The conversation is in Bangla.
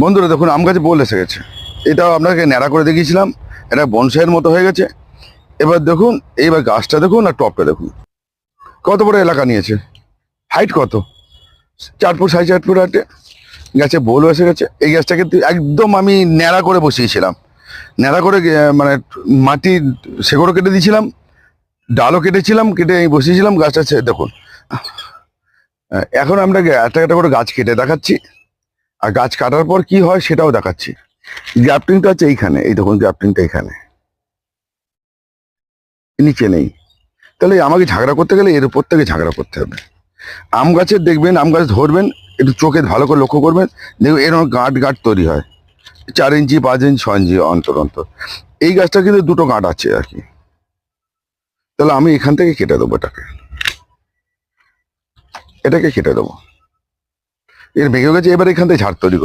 বন্ধুরা দেখুন, আম গাছে বোল এসে গেছে। এটাও আপনাকে ন্যাড়া করে দেখিয়েছিলাম, এটা বনসাইয়ের মতো হয়ে গেছে। এবার দেখুন, এইবার গাছটা দেখুন আর টপটা দেখুন, কত বড় এলাকা নিয়েছে। হাইট কত, 4 ফুট 4.5 ফুট হাইটে গাছে বোল এসে গেছে। এই গাছটাকে একদম আমি ন্যাড়া করে বসিয়েছিলাম, ন্যাড়া করে মানে মাটি শেকড়ও কেটে দিয়েছিলাম, ডালও কেটেছিলাম, কেটে আমি বসিয়েছিলাম গাছটা। দেখুন, এখন আমরা একটা একটা করে গাছ কেটে দেখাচ্ছি, আর গাছ কাটার পর কি হয় সেটাও দেখাচ্ছি। গ্রাফটিংটা হচ্ছে এইখানে, এই দেখুন গ্রাফটিংটা এখানে, নিচে নেই। তাহলে আমাকে ঝাগড়া করতে গেলে এর উপর থেকে ঝাগড়া করতে হবে। আম গাছের দেখবেন, আম গাছ ধরবেন, একটু চোখে ভালো করে লক্ষ্য করবেন, দেখবেন এরকম গাঁট গাঁট তৈরি হয়, 4 ইঞ্চি 5 ইঞ্চি 6 ইঞ্চি অন্তর অন্তর। এই গাছটা কিন্তু দুটো গাঁট আছে আর কি। তাহলে আমি এখান থেকে কেটে দেবো, এটাকে কেটে দেবো। এর ভেঙে গেছে, এবার এখান থেকে ঝাড় তৈরি করবো।